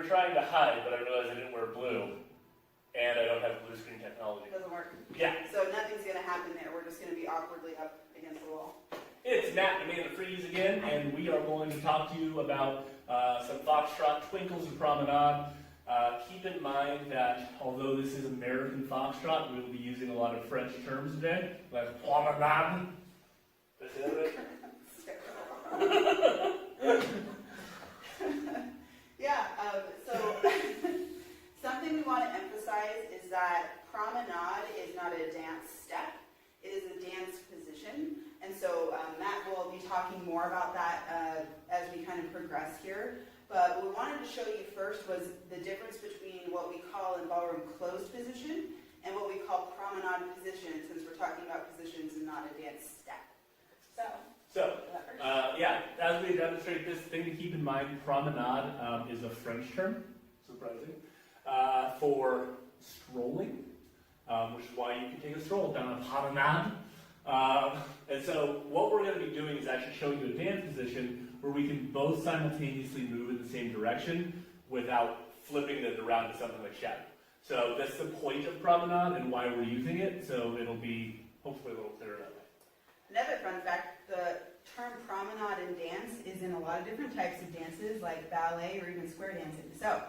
trying to hide, but I realized I didn't wear blue, and I don't have blue screen technology. It doesn't work. Yeah. So nothing's going to happen there. We're just going to be awkwardly up against the wall. It's Matt and Amanda Freeze again, and we are going to talk to you about some Foxtrot twinkles and promenade. Keep in mind that although this is American Foxtrot, we will be using a lot of French terms today, like promenade. Did I say that right? Yeah, so something we want to emphasize is that promenade is not a dance step. It is a dance position. And so Matt will be talking more about that as we kind of progress here. But what we wanted to show you first was the difference between what we call in ballroom closed position and what we call promenade position, since we're talking about positions and not a dance step. Yeah, as we demonstrate this, thing to keep in mind, promenade is a French term, surprising, for strolling, which is why you can take a stroll down a promenade. And so what we're going to be doing is actually showing you a dance position where we can both simultaneously move in the same direction without flipping it around to something like shadow. So that's the point of promenade and why we're using it, so it'll be hopefully a little clearer that way. Another fun fact, the term promenade in dance is in a lot of different types of dances, like ballet or even square dancing. So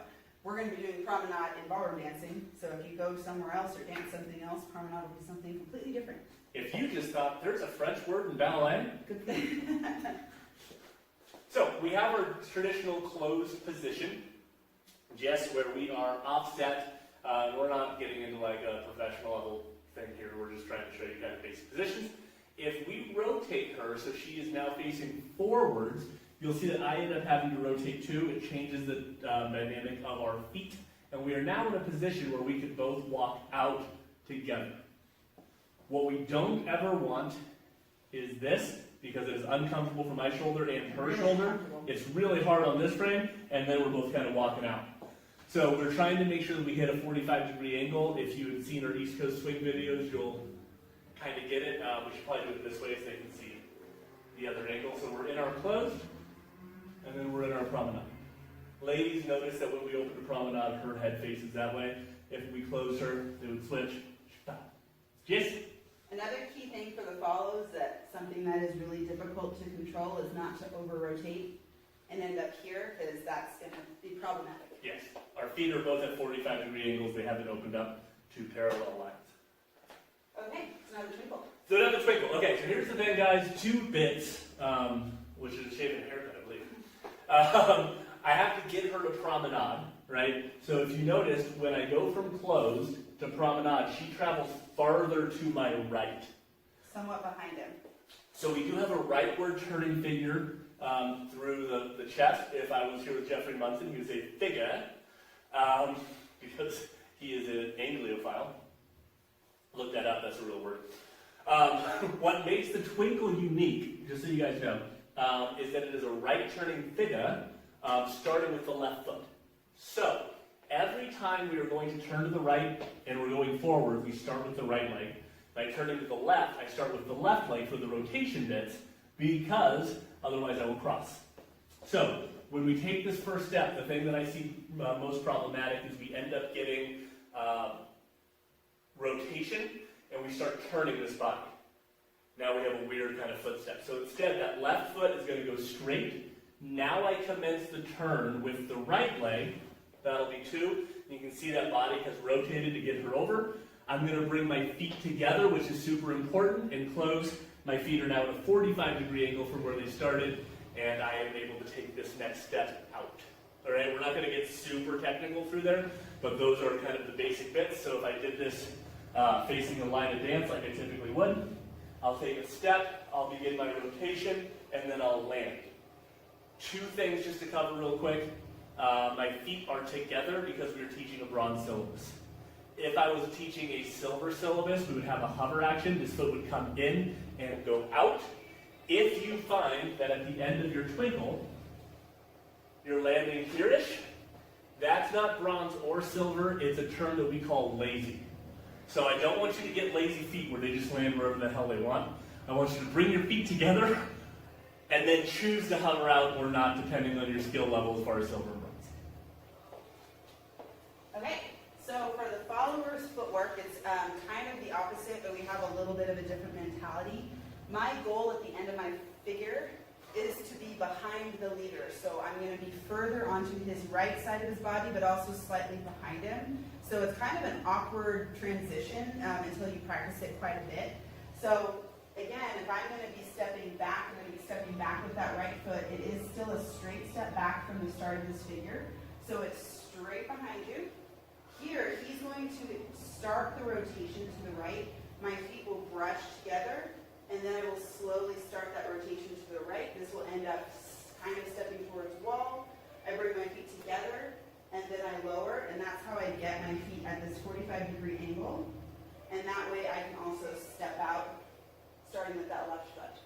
we're going to be doing promenade in ballroom dancing, so if you go somewhere else or dance something else, promenade will be something completely different. If you just thought there's a French word in ballet, good for you. So we have our traditional closed position, just where we are offset. We're not getting into like a professional level thing here. We're just trying to show you kind of basic positions. If we rotate her so she is now facing forwards, you'll see that I end up having to rotate too. It changes the dynamic of our feet. And we are now in a position where we could both walk out together. What we don't ever want is this, because it is uncomfortable for my shoulder and her shoulder. It's really hard on this frame, and then we're both kind of walking out. So we're trying to make sure that we hit a 45-degree angle. If you have seen our East Coast swing videos, you'll kind of get it. We should probably do it this way so they can see the other angle. So we're in our closed, and then we're in our promenade. Ladies, notice that when we open the promenade, her head faces that way. If we close her, they would switch. Stop. Yes? Another key thing for the follows, that something that is really difficult to control, is not to over-rotate and end up here, because that's going to be problematic. Yes. Our feet are both at 45-degree angles. They haven't opened up to parallel lines. Okay, so now the twinkle. So now the twinkle. Okay, so here's the thing, guys. 2 bits, which is a shave and haircut, I believe. I have to get her to promenade, right? So if you noticed, when I go from closed to promenade, she travels farther to my right. Somewhat behind him. So we do have a rightward turning figure through the chest. If I was here with Jeffrey Munson, he would say figure, because he is an angliophile. Look that up, that's a real word. What makes the twinkle unique, just so you guys know, is that it is a right turning figure, starting with the left foot. So every time we are going to turn to the right and we're going forward, we start with the right leg. By turning to the left, I start with the left leg for the rotation bits, because otherwise I will cross. So when we take this first step, the thing that I see most problematic is we end up getting rotation, and we start turning this body. Now we have a weird kind of footstep. So instead, that left foot is going to go straight. Now I commence the turn with the right leg. That'll be 2. You can see that body has rotated to get her over. I'm going to bring my feet together, which is super important, and close. My feet are now at a 45-degree angle from where they started, and I am able to take this next step out. All right, we're not going to get super technical through there, but those are kind of the basic bits. So if I did this facing a line of dance like I typically would, I'll take a step, I'll begin my rotation, and then I'll land. 2 things just to cover real quick. My feet are together because we are teaching a bronze syllabus. If I was teaching a silver syllabus, we would have a hover action. This foot would come in and go out. If you find that at the end of your twinkle, you're landing here-ish, that's not bronze or silver. It's a term that we call lazy. So I don't want you to get lazy feet where they just land wherever the hell they want. I want you to bring your feet together and then choose to hover out or not, depending on your skill level as far as silver and bronze. Okay, so for the followers' footwork, it's kind of the opposite, but we have a little bit of a different mentality. My goal at the end of my figure is to be behind the leader. So I'm going to be further onto his right side of his body, but also slightly behind him. So it's kind of an awkward transition until you practice it quite a bit. So again, if I'm going to be stepping back, I'm going to be stepping back with that right foot. It is still a straight step back from the start of this figure. So it's straight behind you. Here, he's going to start the rotation to the right. My feet will brush together, and then I will slowly start that rotation to the right. This will end up kind of stepping towards the wall. I bring my feet together, and then I lower, and that's how I get my feet at this 45-degree angle. And that way I can also step out, starting with that left foot.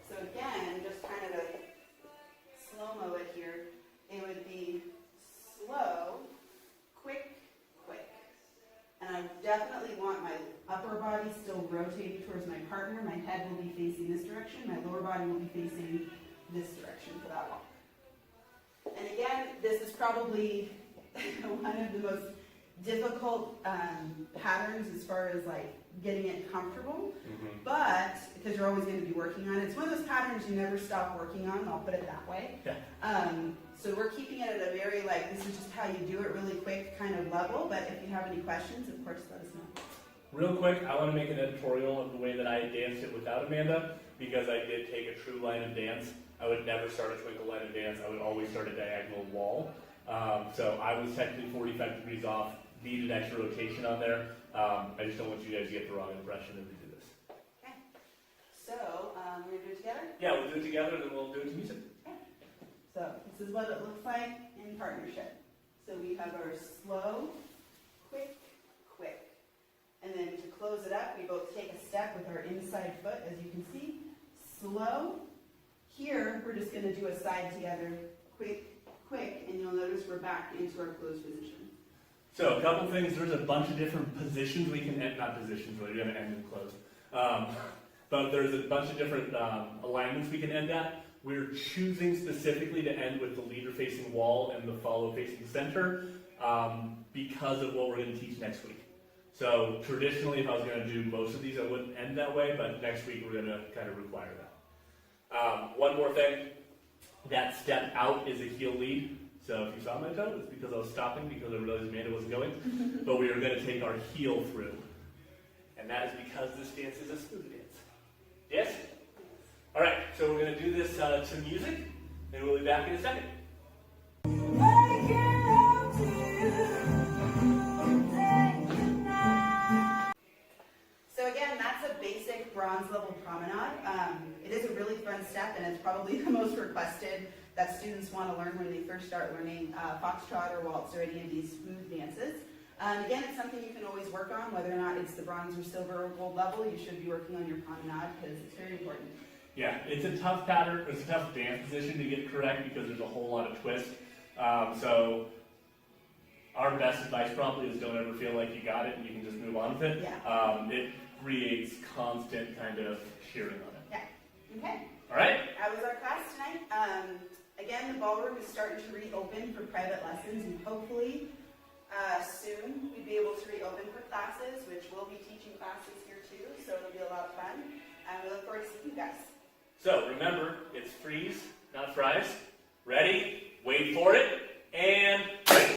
So again, just kind of to slow-mo it here, it would be slow, quick, quick. And I definitely want my upper body still rotated towards my partner. My head will be facing this direction. My lower body will be facing this direction for that walk. And again, this is probably one of the most difficult patterns as far as like getting it comfortable. But because you're always going to be working on it, it's one of those patterns you never stop working on. I'll put it that way. Yeah. So we're keeping it at a very like this is just how you do it, really quick kind of level. But if you have any questions, of course, let us know. Real quick, I want to make an editorial of the way that I danced it without Amanda, because I did take a true line of dance. I would never start a twinkle line of dance. I would always start a diagonal wall. So I was technically 45 degrees off, needed extra rotation on there. I just don't want you guys to get the wrong impression as we do this. Okay. So we're going to do it together? Yeah, we'll do it together, then we'll do it to music. Okay. So this is what it looks like in partnership. So we have our slow, quick, quick. And then to close it up, we both take a step with our inside foot, as you can see. Slow. Here, we're just going to do a side together, quick, quick, and you'll notice we're back into our closed position. So a couple things, there's a bunch of different positions we can end, not positions, really, we're going to end and close. But there's a bunch of different alignments we can end at. We're choosing specifically to end with the leader facing wall and the follow facing center because of what we're going to teach next week. So traditionally, if I was going to do most of these, I wouldn't end that way, but next week we're going to kind of require that. One more thing, that step out is a heel lead. So if you saw my toe, it's because I was stopping because I realized Amanda wasn't going. But we are going to take our heel through. And that is because this dance is a smooth dance. Yes? All right, so we're going to do this to music, and we'll be back in a second. So again, that's a basic bronze level promenade. It is a really fun step, and it's probably the most requested that students want to learn when they first start learning Foxtrot or waltz or any of these smooth dances. Again, it's something you can always work on, whether or not it's the bronze or silver or gold level. You should be working on your promenade because it's very important. Yeah, it's a tough pattern, it's a tough dance position to get correct because there's a whole lot of twist. So our best advice probably is don't ever feel like you got it and you can just move on with it. Yeah. It creates constant kind of shearing on it. Yeah. Okay. All right? That was our class tonight. Again, the ballroom is starting to reopen for private lessons, and hopefully soon we'll be able to reopen for classes, which we'll be teaching classes here too, so it'll be a lot of fun. And we look forward to seeing you guys. So remember, it's freeze, not fries. Ready? Wait for it.